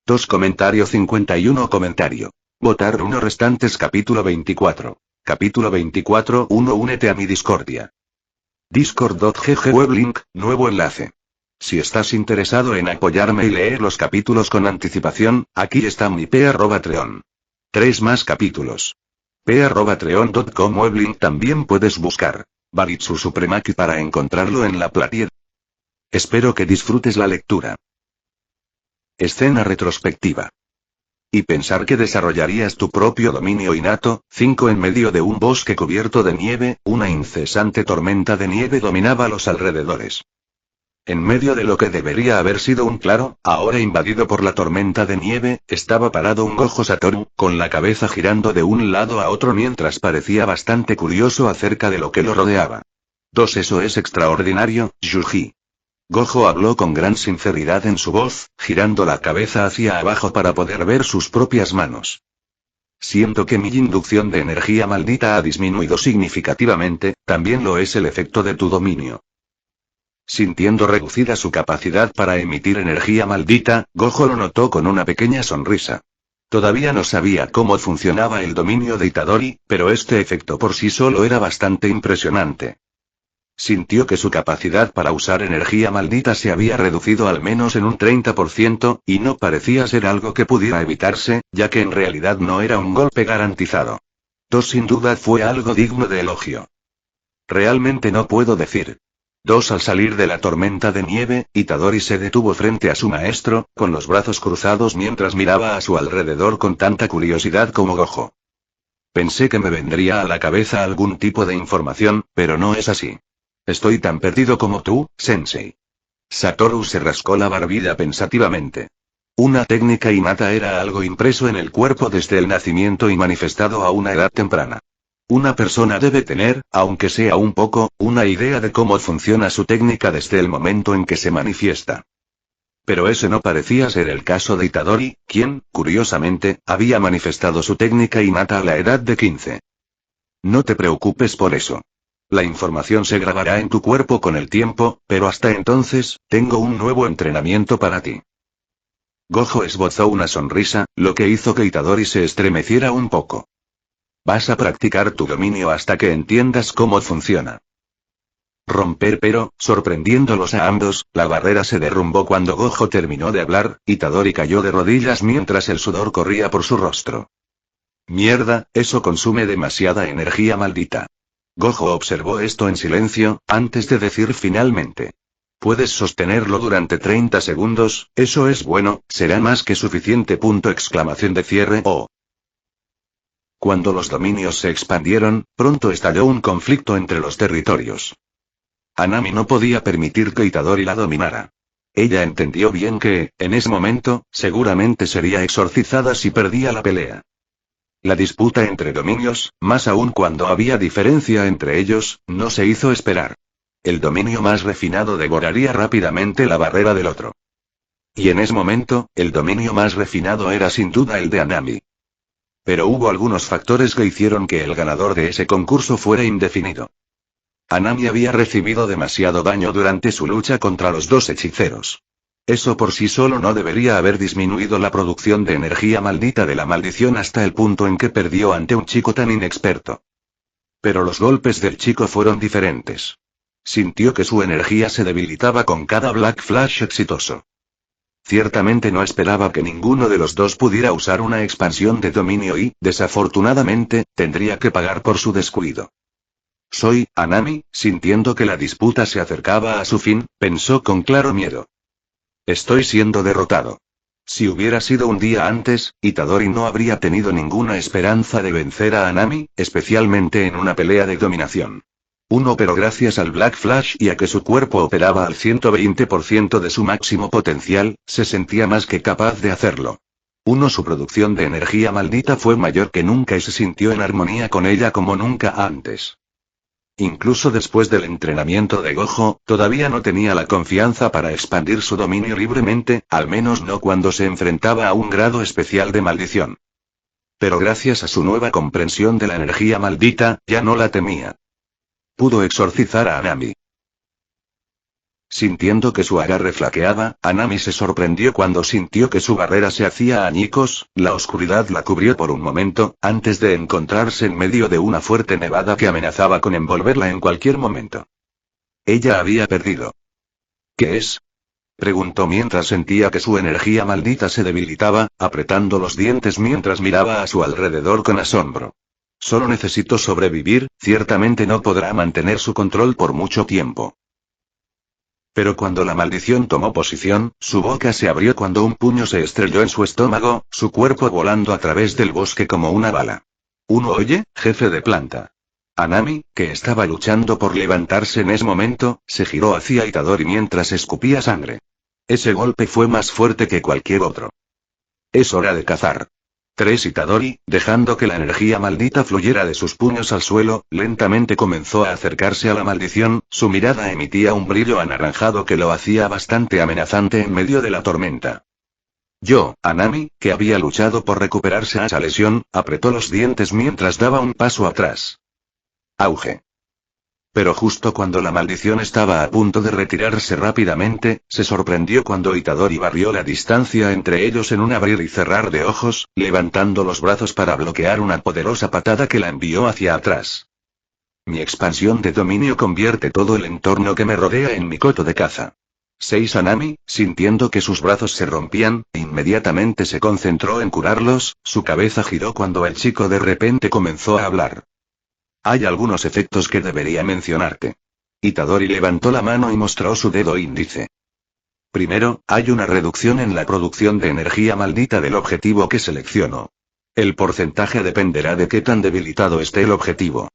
2. Comentario 51. Comentario. Votar 1 restantes. Capítulo 24. Capítulo 24. 1. Únete a mi discordia. Discord.gg weblink, nuevo enlace. Si estás interesado en apoyarme y leer los capítulos con anticipación, aquí está mi p@treon. 3 más capítulos. p@treon.com weblink también puedes buscar Baritsu Supremaki para encontrarlo en la platier. Espero que disfrutes la lectura. Escena retrospectiva. Y pensar que desarrollarías tu propio dominio innato. 5. En medio de un bosque cubierto de nieve, una incesante tormenta de nieve dominaba los alrededores. En medio de lo que debería haber sido un claro, ahora invadido por la tormenta de nieve, estaba parado un Gojo Satoru, con la cabeza girando de un lado a otro mientras parecía bastante curioso acerca de lo que lo rodeaba. 2. Eso es extraordinario, Yuji. Gojo habló con gran sinceridad en su voz, girando la cabeza hacia abajo para poder ver sus propias manos. Siento que mi inducción de energía maldita ha disminuido significativamente, también lo es el efecto de tu dominio. Sintiendo reducida su capacidad para emitir energía maldita, Gojo lo notó con una pequeña sonrisa. Todavía no sabía cómo funcionaba el dominio de Itadori, pero este efecto por sí solo era bastante impresionante. Sintió que su capacidad para usar energía maldita se había reducido al menos en un 30%, y no parecía ser algo que pudiera evitarse, ya que en realidad no era un golpe garantizado. Sin duda fue algo digno de elogio. Realmente no puedo decir. Al salir de la tormenta de nieve, Itadori se detuvo frente a su maestro, con los brazos cruzados mientras miraba a su alrededor con tanta curiosidad como Gojo. Pensé que me vendría a la cabeza algún tipo de información, pero no es así. Estoy tan perdido como tú, Sensei. Satoru se rascó la barbilla pensativamente. Una técnica innata era algo impreso en el cuerpo desde el nacimiento y manifestado a una edad temprana. Una persona debe tener, aunque sea un poco, una idea de cómo funciona su técnica desde el momento en que se manifiesta. Pero ese no parecía ser el caso de Itadori, quien, curiosamente, había manifestado su técnica innata a la edad de 15. No te preocupes por eso. La información se grabará en tu cuerpo con el tiempo, pero hasta entonces, tengo un nuevo entrenamiento para ti. Gojo esbozó una sonrisa, lo que hizo que Itadori se estremeciera un poco. Vas a practicar tu dominio hasta que entiendas cómo funciona. Pero, sorprendiéndolos a ambos, la barrera se derrumbó cuando Gojo terminó de hablar, Itadori cayó de rodillas mientras el sudor corría por su rostro. Mierda, eso consume demasiada energía maldita. Gojo observó esto en silencio, antes de decir finalmente. Puedes sostenerlo durante 30 segundos, eso es bueno, será más que suficiente. Cuando los dominios se expandieron, pronto estalló un conflicto entre los territorios. Hanami no podía permitir que Itadori la dominara. Ella entendió bien que, en ese momento, seguramente sería exorcizada si perdía la pelea. La disputa entre dominios, más aún cuando había diferencia entre ellos, no se hizo esperar. El dominio más refinado devoraría rápidamente la barrera del otro. Y en ese momento, el dominio más refinado era sin duda el de Hanami. Pero hubo algunos factores que hicieron que el ganador de ese concurso fuera indefinido. Hanami había recibido demasiado daño durante su lucha contra los dos hechiceros. Eso por sí solo no debería haber disminuido la producción de energía maldita de la maldición hasta el punto en que perdió ante un chico tan inexperto. Pero los golpes del chico fueron diferentes. Sintió que su energía se debilitaba con cada Black Flash exitoso. Ciertamente no esperaba que ninguno de los dos pudiera usar una expansión de dominio y, desafortunadamente, tendría que pagar por su descuido. Hanami, sintiendo que la disputa se acercaba a su fin, pensó con claro miedo. Estoy siendo derrotado. Si hubiera sido un día antes, Itadori no habría tenido ninguna esperanza de vencer a Hanami, especialmente en una pelea de dominación. Pero gracias al Black Flash y a que su cuerpo operaba al 120% de su máximo potencial, se sentía más que capaz de hacerlo. Su producción de energía maldita fue mayor que nunca y se sintió en armonía con ella como nunca antes. Incluso después del entrenamiento de Gojo, todavía no tenía la confianza para expandir su dominio libremente, al menos no cuando se enfrentaba a un grado especial de maldición. Pero gracias a su nueva comprensión de la energía maldita, ya no la temía. Pudo exorcizar a Hanami. Sintiendo que su agarre flaqueaba, Hanami se sorprendió cuando sintió que su barrera se hacía añicos, la oscuridad la cubrió por un momento, antes de encontrarse en medio de una fuerte nevada que amenazaba con envolverla en cualquier momento. Ella había perdido. ¿Qué es? Preguntó mientras sentía que su energía maldita se debilitaba, apretando los dientes mientras miraba a su alrededor con asombro. Solo necesito sobrevivir, ciertamente no podrá mantener su control por mucho tiempo. Pero cuando la maldición tomó posición, su boca se abrió cuando un puño se estrelló en su estómago, su cuerpo volando a través del bosque como una bala. Oye, jefe de planta. Hanami, que estaba luchando por levantarse en ese momento, se giró hacia Itadori mientras escupía sangre. Ese golpe fue más fuerte que cualquier otro. Es hora de cazar. Itadori, dejando que la energía maldita fluyera de sus puños al suelo, lentamente comenzó a acercarse a la maldición, su mirada emitía un brillo anaranjado que lo hacía bastante amenazante en medio de la tormenta. Hanami, que había luchado por recuperarse a esa lesión, apretó los dientes mientras daba un paso atrás. Auge. Pero justo cuando la maldición estaba a punto de retirarse rápidamente, se sorprendió cuando Itadori barrió la distancia entre ellos en un abrir y cerrar de ojos, levantando los brazos para bloquear una poderosa patada que la envió hacia atrás. Mi expansión de dominio convierte todo el entorno que me rodea en mi coto de caza. 6 Anami, sintiendo que sus brazos se rompían, inmediatamente se concentró en curarlos, su cabeza giró cuando el chico de repente comenzó a hablar. Hay algunos efectos que debería mencionarte. Itadori levantó la mano y mostró su dedo índice. Primero, hay una reducción en la producción de energía maldita del objetivo que selecciono. El porcentaje dependerá de qué tan debilitado esté el objetivo.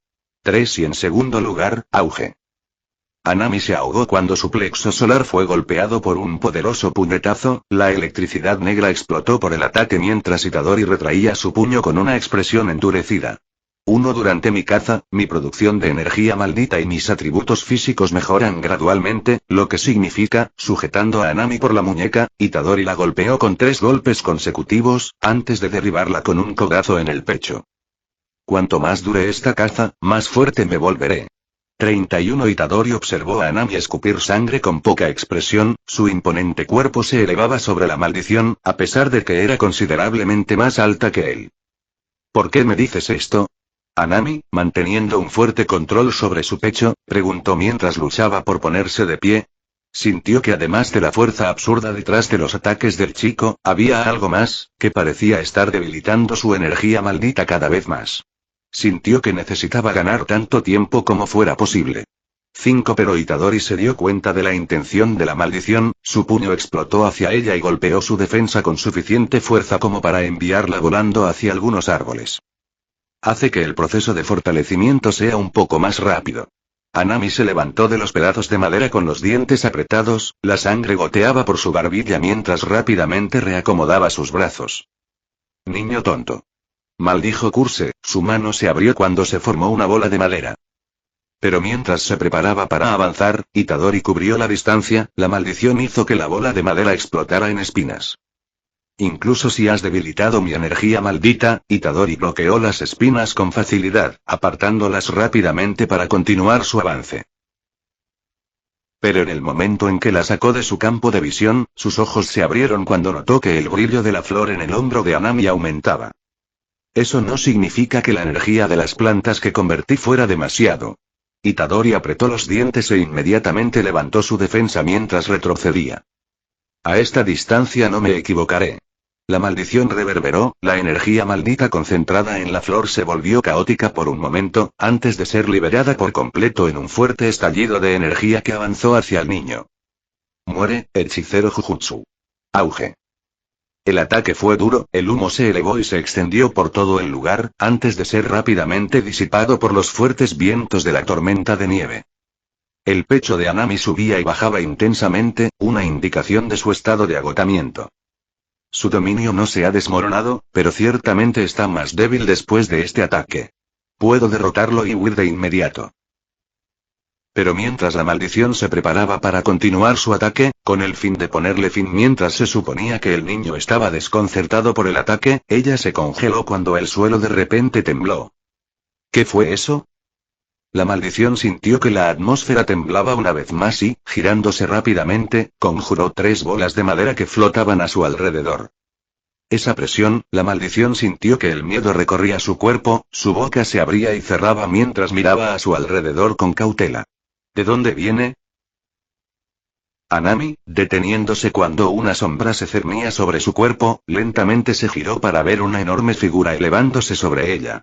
3 y en segundo lugar, auge. Anami se ahogó cuando su plexo solar fue golpeado por un poderoso puñetazo, la electricidad negra explotó por el ataque mientras Itadori retraía su puño con una expresión endurecida. 1 Durante mi caza, mi producción de energía maldita y mis atributos físicos mejoran gradualmente, lo que significa, sujetando a Anami por la muñeca, Itadori la golpeó con 3 golpes consecutivos, antes de derribarla con un codazo en el pecho. Cuanto más dure esta caza, más fuerte me volveré. 31 Itadori observó a Anami escupir sangre con poca expresión, su imponente cuerpo se elevaba sobre la maldición, a pesar de que era considerablemente más alta que él. ¿Por qué me dices esto? Anami, manteniendo un fuerte control sobre su pecho, preguntó mientras luchaba por ponerse de pie. Sintió que además de la fuerza absurda detrás de los ataques del chico, había algo más, que parecía estar debilitando su energía maldita cada vez más. Sintió que necesitaba ganar tanto tiempo como fuera posible. 5 Pero Itadori se dio cuenta de la intención de la maldición, su puño explotó hacia ella y golpeó su defensa con suficiente fuerza como para enviarla volando hacia algunos árboles. Hace que el proceso de fortalecimiento sea un poco más rápido. Anami se levantó de los pedazos de madera con los dientes apretados, la sangre goteaba por su barbilla mientras rápidamente reacomodaba sus brazos. Niño tonto. Maldijo Curse, su mano se abrió cuando se formó una bola de madera. Pero mientras se preparaba para avanzar, Itadori cubrió la distancia, la maldición hizo que la bola de madera explotara en espinas. Incluso si has debilitado mi energía maldita, Itadori bloqueó las espinas con facilidad, apartándolas rápidamente para continuar su avance. Pero en el momento en que la sacó de su campo de visión, sus ojos se abrieron cuando notó que el brillo de la flor en el hombro de Anami aumentaba. Eso no significa que la energía de las plantas que convertí fuera demasiado. Itadori apretó los dientes e inmediatamente levantó su defensa mientras retrocedía. A esta distancia no me equivocaré. La maldición reverberó, la energía maldita concentrada en la flor se volvió caótica por un momento, antes de ser liberada por completo en un fuerte estallido de energía que avanzó hacia el niño. Muere, hechicero Jujutsu. Auge. El ataque fue duro, el humo se elevó y se extendió por todo el lugar, antes de ser rápidamente disipado por los fuertes vientos de la tormenta de nieve. El pecho de Anami subía y bajaba intensamente, una indicación de su estado de agotamiento. Su dominio no se ha desmoronado, pero ciertamente está más débil después de este ataque. Puedo derrotarlo y huir de inmediato. Pero mientras la maldición se preparaba para continuar su ataque, con el fin de ponerle fin mientras se suponía que el niño estaba desconcertado por el ataque, ella se congeló cuando el suelo de repente tembló. ¿Qué fue eso? La maldición sintió que la atmósfera temblaba una vez más y, girándose rápidamente, conjuró 3 bolas de madera que flotaban a su alrededor. Esa presión, la maldición sintió que el miedo recorría su cuerpo, su boca se abría y cerraba mientras miraba a su alrededor con cautela. ¿De dónde viene? Anami, deteniéndose cuando una sombra se cernía sobre su cuerpo, lentamente se giró para ver una enorme figura elevándose sobre ella.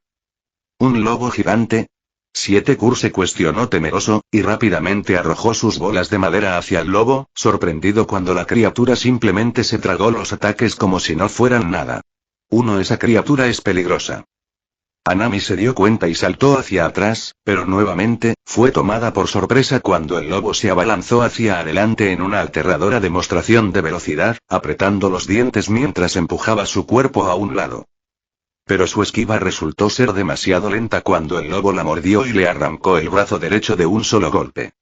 ¿Un lobo gigante? 7 Curse cuestionó temeroso, y rápidamente arrojó sus bolas de madera hacia el lobo, sorprendido cuando la criatura simplemente se tragó los ataques como si no fueran nada. Esa criatura es peligrosa. Anami se dio cuenta y saltó hacia atrás, pero nuevamente, fue tomada por sorpresa cuando el lobo se abalanzó hacia adelante en una aterradora demostración de velocidad, apretando los dientes mientras empujaba su cuerpo a un lado. Pero su esquiva resultó ser demasiado lenta cuando el lobo la mordió y le arrancó el brazo derecho de un solo golpe.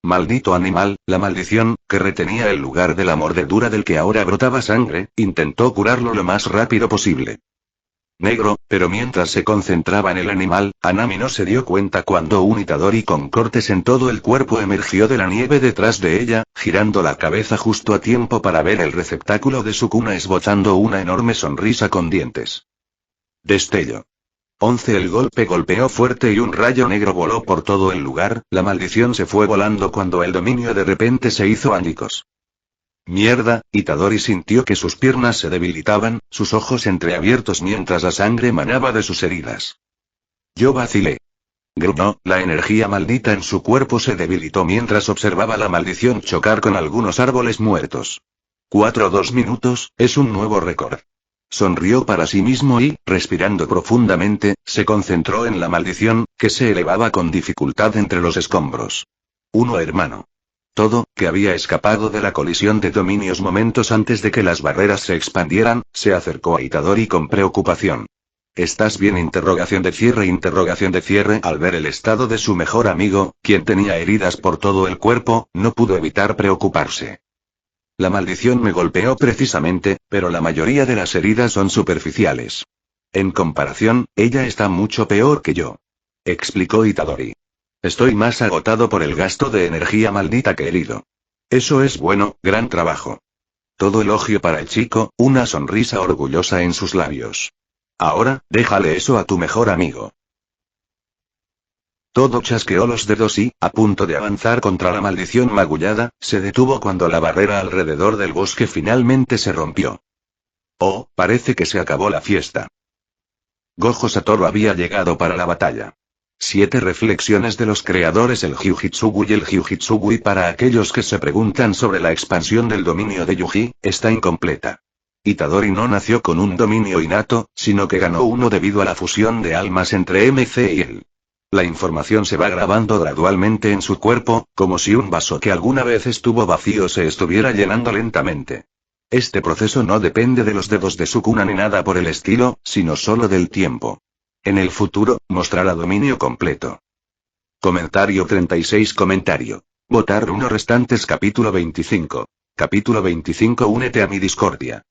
Maldito animal, la maldición, que retenía el lugar de la mordedura del que ahora brotaba sangre, intentó curarlo lo más rápido posible. Negro, pero mientras se concentraba en el animal, Anami no se dio cuenta cuando un Itadori con cortes en todo el cuerpo emergió de la nieve detrás de ella, girando la cabeza justo a tiempo para ver el receptáculo de su cuna esbozando una enorme sonrisa con dientes. Destello. 11 El golpe golpeó fuerte y un rayo negro voló por todo el lugar, la maldición se fue volando cuando el dominio de repente se hizo añicos. Mierda, Itadori sintió que sus piernas se debilitaban, sus ojos entreabiertos mientras la sangre manaba de sus heridas. Yo vacilé. Gruñó, la energía maldita en su cuerpo se debilitó mientras observaba la maldición chocar con algunos árboles muertos. 4-2 minutos, es un nuevo récord. Sonrió para sí mismo y, respirando profundamente, se concentró en la maldición, que se elevaba con dificultad entre los escombros. Uno hermano. Todo, que había escapado de la colisión de dominios momentos antes de que las barreras se expandieran, se acercó a Itadori con preocupación. ¿Estás bien? Interrogación de cierre. Al ver el estado de su mejor amigo, quien tenía heridas por todo el cuerpo, no pudo evitar preocuparse. La maldición me golpeó precisamente, pero la mayoría de las heridas son superficiales. En comparación, ella está mucho peor que yo. Explicó Itadori. Estoy más agotado por el gasto de energía maldita que herido. Eso es bueno, gran trabajo. Todo elogio para el chico, una sonrisa orgullosa en sus labios. Ahora, déjale eso a tu mejor amigo. Todo chasqueó los dedos y, a punto de avanzar contra la maldición magullada, se detuvo cuando la barrera alrededor del bosque finalmente se rompió. Oh, parece que se acabó la fiesta. Gojo Satoru había llegado para la batalla. 7 reflexiones de los creadores el Hyujitsugu. El Hyujitsugu, para aquellos que se preguntan sobre la expansión del dominio de Yuji, está incompleta. Itadori no nació con un dominio innato, sino que ganó uno debido a la fusión de almas entre MC y él. La información se va grabando gradualmente en su cuerpo, como si un vaso que alguna vez estuvo vacío se estuviera llenando lentamente. Este proceso no depende de los dedos de Sukuna ni nada por el estilo, sino solo del tiempo. En el futuro, mostrará dominio completo. Comentario 36. Votar 1 restantes. Capítulo 25. Capítulo 25. Únete a mi discordia.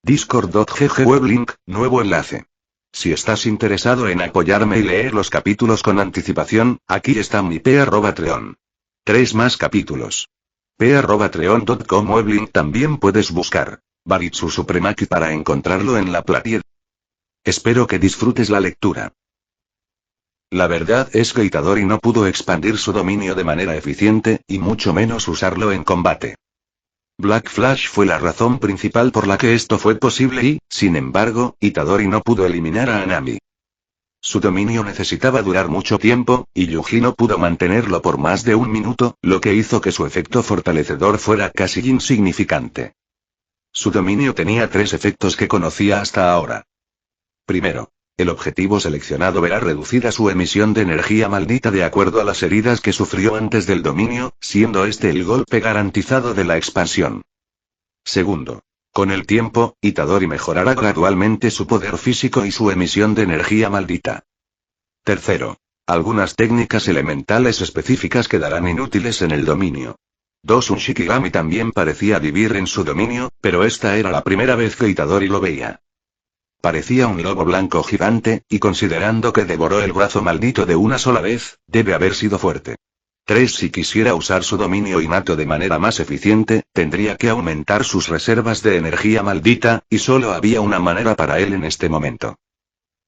Discord.gg Weblink, nuevo enlace. Si estás interesado en apoyarme y leer los capítulos con anticipación, aquí está mi Patreon. 3 más capítulos. Patreon.com Weblink también puedes buscar Baritsu Supremaki para encontrarlo en la platía. Espero que disfrutes la lectura. La verdad es que Itadori no pudo expandir su dominio de manera eficiente, y mucho menos usarlo en combate. Black Flash fue la razón principal por la que esto fue posible y, sin embargo, Itadori no pudo eliminar a Anami. Su dominio necesitaba durar mucho tiempo, y Yuji no pudo mantenerlo por más de un minuto, lo que hizo que su efecto fortalecedor fuera casi insignificante. Su dominio tenía 3 efectos que conocía hasta ahora. Primero, el objetivo seleccionado verá reducida su emisión de energía maldita de acuerdo a las heridas que sufrió antes del dominio, siendo este el golpe garantizado de la expansión. Segundo, con el tiempo, Itadori mejorará gradualmente su poder físico y su emisión de energía maldita. Tercero, algunas técnicas elementales específicas quedarán inútiles en el dominio. Un Shikigami también parecía vivir en su dominio, pero esta era la primera vez que Itadori lo veía. Parecía un lobo blanco gigante, y considerando que devoró el brazo maldito de una sola vez, debe haber sido fuerte. 3 Si quisiera usar su dominio innato de manera más eficiente, tendría que aumentar sus reservas de energía maldita, y solo había una manera para él en este momento.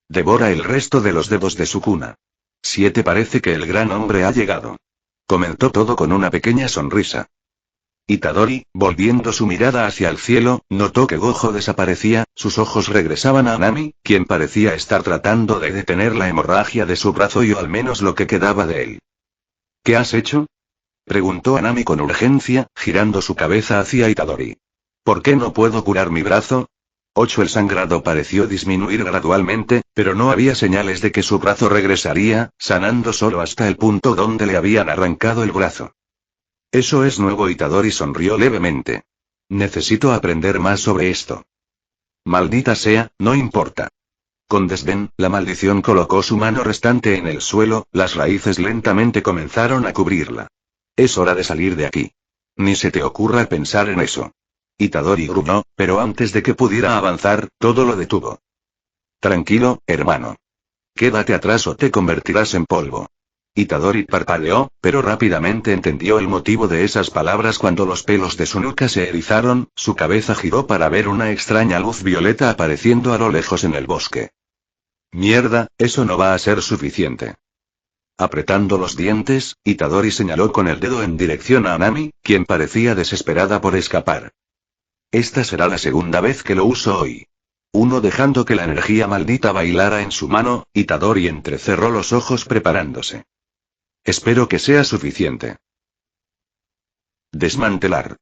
Devora el resto de los dedos de Sukuna. 7 Parece que el gran hombre ha llegado. Comentó todo con una pequeña sonrisa. Itadori, volviendo su mirada hacia el cielo, notó que Gojo desaparecía, sus ojos regresaban a Anami, quien parecía estar tratando de detener la hemorragia de su brazo o al menos lo que quedaba de él. ¿Qué has hecho?, preguntó Anami con urgencia, girando su cabeza hacia Itadori. ¿Por qué no puedo curar mi brazo? 8 El sangrado pareció disminuir gradualmente, pero no había señales de que su brazo regresaría, sanando solo hasta el punto donde le habían arrancado el brazo. Eso es nuevo. Itadori sonrió levemente. Necesito aprender más sobre esto. Maldita sea, no importa. Con desdén, la maldición colocó su mano restante en el suelo, las raíces lentamente comenzaron a cubrirla. Es hora de salir de aquí. Ni se te ocurra pensar en eso. Itadori gruñó, pero antes de que pudiera avanzar, todo lo detuvo. Tranquilo, hermano. Quédate atrás o te convertirás en polvo. Itadori parpadeó, pero rápidamente entendió el motivo de esas palabras cuando los pelos de su nuca se erizaron, su cabeza giró para ver una extraña luz violeta apareciendo a lo lejos en el bosque. Mierda, eso no va a ser suficiente. Apretando los dientes, Itadori señaló con el dedo en dirección a Anami, quien parecía desesperada por escapar. Esta será la segunda vez que lo uso hoy. Dejando que la energía maldita bailara en su mano, Itadori entrecerró los ojos preparándose. Espero que sea suficiente. Desmantelar.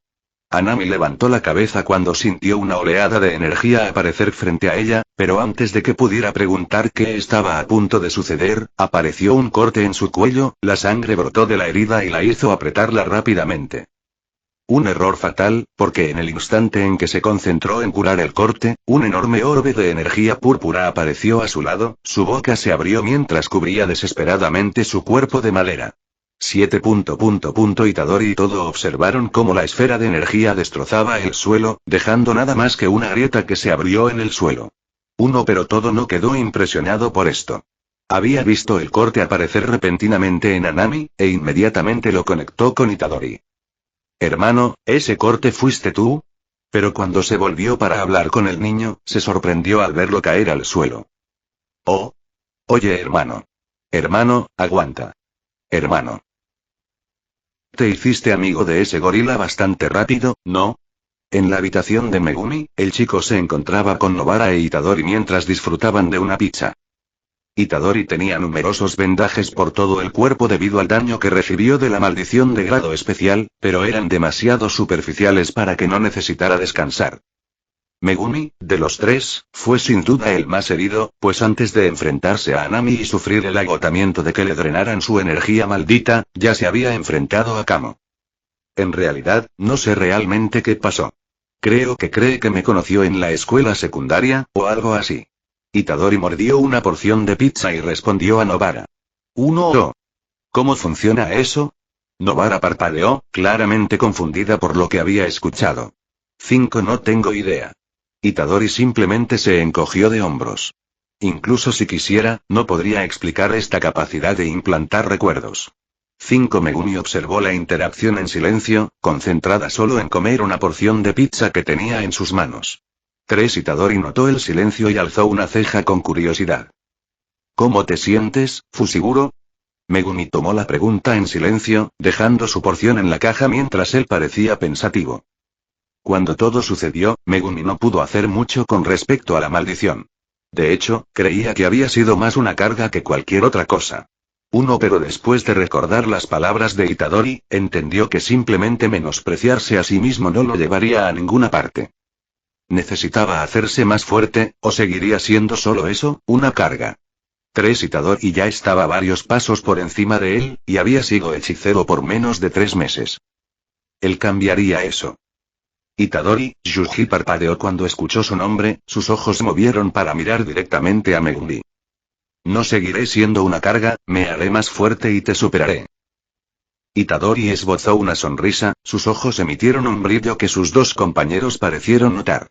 Anami levantó la cabeza cuando sintió una oleada de energía aparecer frente a ella, pero antes de que pudiera preguntar qué estaba a punto de suceder, apareció un corte en su cuello, la sangre brotó de la herida y la hizo apretarla rápidamente. Un error fatal, porque en el instante en que se concentró en curar el corte, un enorme orbe de energía púrpura apareció a su lado, su boca se abrió mientras cubría desesperadamente su cuerpo de madera. Itadori y todo observaron cómo la esfera de energía destrozaba el suelo, dejando nada más que una grieta que se abrió en el suelo. Pero todo no quedó impresionado por esto. Había visto el corte aparecer repentinamente en Anami, e inmediatamente lo conectó con Itadori. Hermano, ¿ese corte fuiste tú? Pero cuando se volvió para hablar con el niño, se sorprendió al verlo caer al suelo. Oh. Oye, hermano. Hermano, aguanta. Hermano. Te hiciste amigo de ese gorila bastante rápido, ¿no? En la habitación de Megumi, el chico se encontraba con Nobara e Itadori mientras disfrutaban de una pizza. Itadori tenía numerosos vendajes por todo el cuerpo debido al daño que recibió de la maldición de grado especial, pero eran demasiado superficiales para que no necesitara descansar. Megumi, de los tres, fue sin duda el más herido, pues antes de enfrentarse a Anami y sufrir el agotamiento de que le drenaran su energía maldita, ya se había enfrentado a Kamo. En realidad, no sé realmente qué pasó. Creo que cree que me conoció en la escuela secundaria, o algo así. Itadori mordió una porción de pizza y respondió a Nobara. Oh. ¿Cómo funciona eso? Nobara parpadeó, claramente confundida por lo que había escuchado. 5 No tengo idea. Itadori simplemente se encogió de hombros. Incluso si quisiera, no podría explicar esta capacidad de implantar recuerdos. 5 Megumi observó la interacción en silencio, concentrada solo en comer una porción de pizza que tenía en sus manos. 3 Itadori notó el silencio y alzó una ceja con curiosidad. ¿Cómo te sientes, Fushiguro? Megumi tomó la pregunta en silencio, dejando su porción en la caja mientras él parecía pensativo. Cuando todo sucedió, Megumi no pudo hacer mucho con respecto a la maldición. De hecho, creía que había sido más una carga que cualquier otra cosa. Pero después de recordar las palabras de Itadori, entendió que simplemente menospreciarse a sí mismo no lo llevaría a ninguna parte. ¿Necesitaba hacerse más fuerte, o seguiría siendo solo eso, una carga? 3 Itadori ya estaba varios pasos por encima de él, y había sido hechicero por menos de 3 meses. Él cambiaría eso. Itadori, Yuji parpadeó cuando escuchó su nombre, sus ojos se movieron para mirar directamente a Megumi. No seguiré siendo una carga, me haré más fuerte y te superaré. Itadori esbozó una sonrisa, sus ojos emitieron un brillo que sus dos compañeros parecieron notar.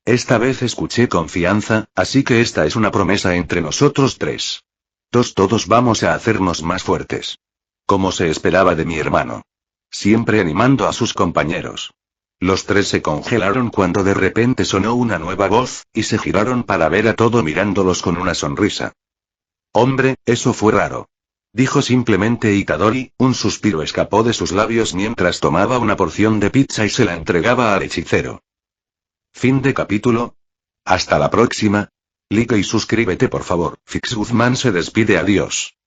Esta vez escuché confianza, así que esta es una promesa entre nosotros tres. Todos vamos a hacernos más fuertes. Como se esperaba de mi hermano. Siempre animando a sus compañeros. Los tres se congelaron cuando de repente sonó una nueva voz, y se giraron para ver a todo mirándolos con una sonrisa. Hombre, eso fue raro. Dijo simplemente Itadori, un suspiro escapó de sus labios mientras tomaba una porción de pizza y se la entregaba al hechicero. Fin de capítulo. Hasta la próxima. Like y suscríbete por favor. Fix Guzmán se despide, adiós.